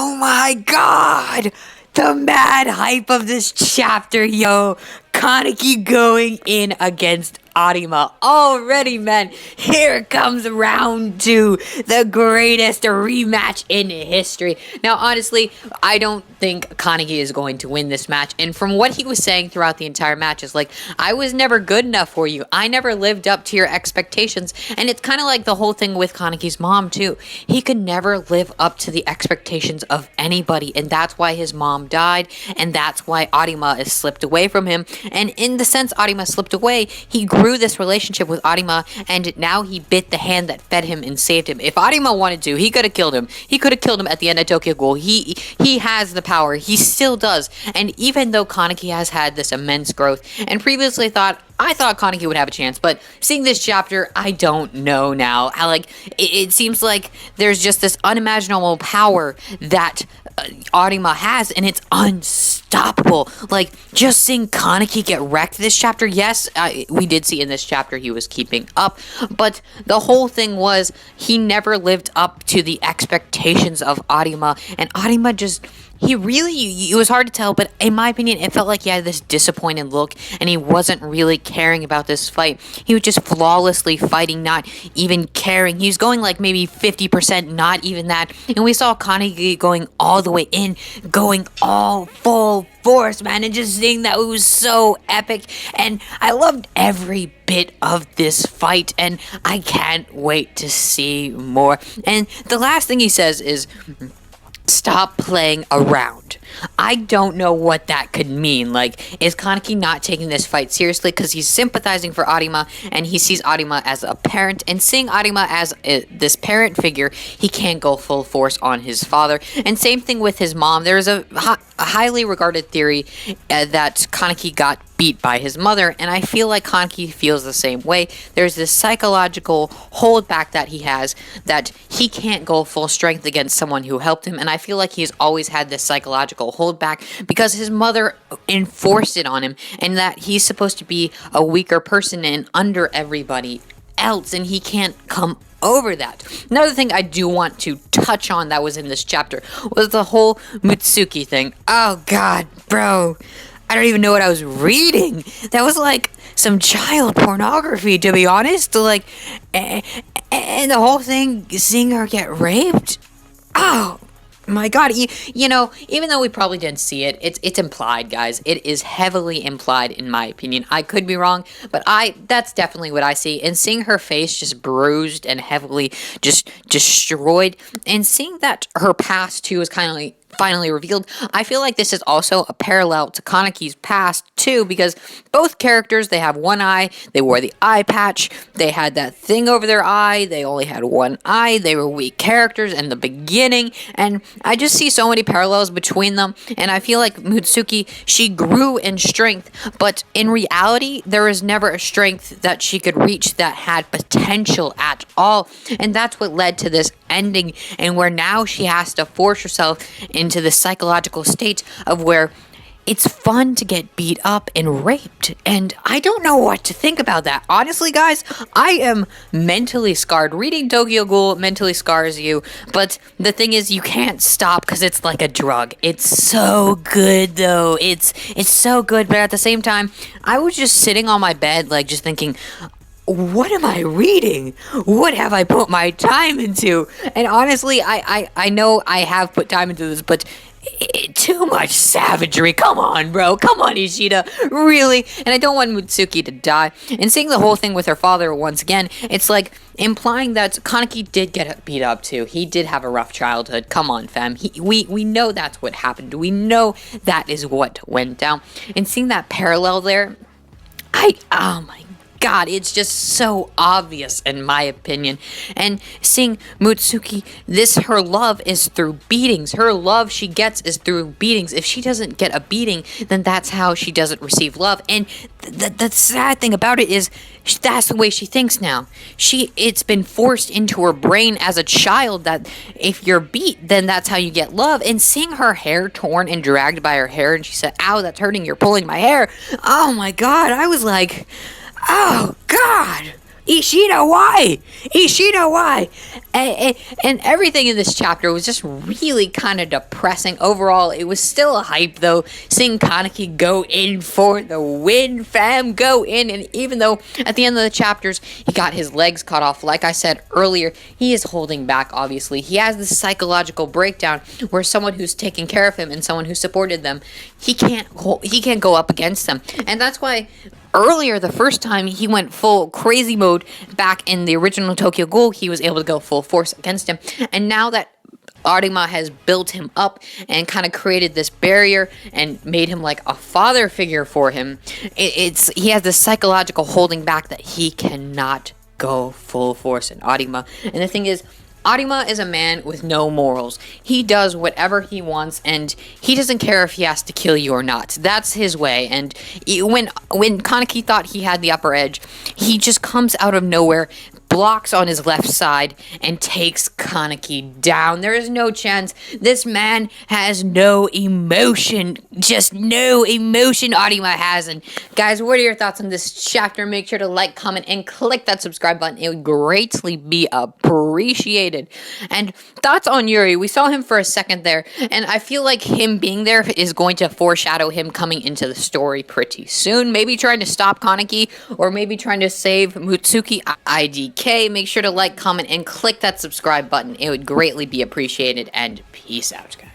Oh my god! The mad hype of this chapter, yo! Kaneki going in against Arima. Already, man, here comes round 2, the greatest rematch in history. Now, honestly, I don't think Kaneki is going to win this match, and from what he was saying throughout the entire match is like, I was never good enough for you. I never lived up to your expectations, and it's kind of like the whole thing with Kaneki's mom, too. He could never live up to the expectations of anybody, and that's why his mom died, and that's why Arima is slipped away from him. And in the sense Arima slipped away, he grew this relationship with Arima, and now he bit the hand that fed him and saved him. If Arima wanted to, he could have killed him. He could have killed him at the end of Tokyo Ghoul. He has the power. He still does. And even though Kaneki has had this immense growth, and previously I thought Kaneki would have a chance, but seeing this chapter, I don't know now. It seems like there's just this unimaginable power that Arima has, and it's unstoppable. Like, just seeing Kaneki get wrecked this chapter, yes, we did see in this chapter he was keeping up, but the whole thing was he never lived up to the expectations of Arima, and Arima just... it was hard to tell, but in my opinion, it felt like he had this disappointed look, and he wasn't really caring about this fight. He was just flawlessly fighting, not even caring. He was going like maybe 50%, not even that. And we saw Kaneki going all the way in, going all full force, man, and just seeing that, it was so epic. And I loved every bit of this fight, and I can't wait to see more. And the last thing he says is, stop playing around. I don't know what that could mean. Like, is Kaneki not taking this fight seriously because he's sympathizing for Arima, and he sees Arima as a parent, and seeing Arima as this parent figure, he can't go full force on his father. And same thing with his mom. There is a highly regarded theory that Kaneki got beat by his mother, and I feel like Kaneki feels the same way. There's this psychological holdback that he has, that he can't go full strength against someone who helped him, and I feel like he's always had this psychological holdback because his mother enforced it on him, and that he's supposed to be a weaker person and under everybody else, and he can't come over that. Another thing I do want to touch on that was in this chapter was the whole Mutsuki thing. Oh god, bro, I don't even know what I was reading. That was like some child pornography, to be honest. Like, and the whole thing, seeing her get raped. Oh my god, you know, even though we probably didn't see it, it's implied, guys. It is heavily implied, in my opinion. I could be wrong, but that's definitely what I see. And seeing her face just bruised and heavily just destroyed, and seeing that her past too is kind of like finally revealed, I feel like this is also a parallel to Kaneki's past too, because both characters, they have one eye, they wore the eye patch, they had that thing over their eye, they only had one eye, they were weak characters in the beginning, and I just see so many parallels between them. And I feel like Mutsuki, she grew in strength, but in reality, there was never a strength that she could reach that had potential at all, and that's what led to this ending, and where now she has to force herself into the psychological state of where it's fun to get beat up and raped, and I don't know what to think about that. Honestly, guys, I am mentally scarred. Reading Tokyo Ghoul mentally scars you, but the thing is, you can't stop because it's like a drug. It's so good, though. It's so good, but at the same time, I was just sitting on my bed, like, just thinking, what am I reading? What have I put my time into? And honestly, I know I have put time into this, but too much savagery. Come on, bro. Come on, Ishida. Really? And I don't want Mutsuki to die. And seeing the whole thing with her father once again, it's like implying that Kaneki did get beat up too. He did have a rough childhood. Come on, fam. We know that's what happened. We know that is what went down. And seeing that parallel there, oh my God, it's just so obvious in my opinion. And seeing Mutsuki, her love is through beatings. Her love she gets is through beatings. If she doesn't get a beating, then that's how she doesn't receive love. And the sad thing about it is that's the way she thinks now. It's been forced into her brain as a child that if you're beat, then that's how you get love. And seeing her hair torn and dragged by her hair, and she said, "Ow, that's hurting, you're pulling my hair." Oh my God, I was like, oh God, Ishida, why? Ishida, why? And everything in this chapter was just really kind of depressing. Overall, it was still a hype, though, seeing Kaneki go in for the win, fam, go in. And even though at the end of the chapters, he got his legs cut off, like I said earlier, he is holding back, obviously. He has this psychological breakdown where someone who's taking care of him and someone who supported them, he can't go up against them. And that's why earlier, the first time he went full crazy mode back in the original Tokyo Ghoul, he was able to go full force against him. And now that Arima has built him up and kind of created this barrier and made him like a father figure for him, he has this psychological holding back that he cannot go full force in Arima. And the thing is, Arima is a man with no morals. He does whatever he wants, and he doesn't care if he has to kill you or not. That's his way. And when Kaneki thought he had the upper edge, he just comes out of nowhere, blocks on his left side, and takes Kaneki down. There is no chance. This man has no emotion. Just no emotion Arima has. And guys, what are your thoughts on this chapter? Make sure to like, comment, and click that subscribe button. It would greatly be appreciated. And thoughts on Yuri. We saw him for a second there, and I feel like him being there is going to foreshadow him coming into the story pretty soon. Maybe trying to stop Kaneki, or maybe trying to save Mutsuki IDK. Make sure to like, comment, and click that subscribe button. It would greatly be appreciated, and peace out, guys.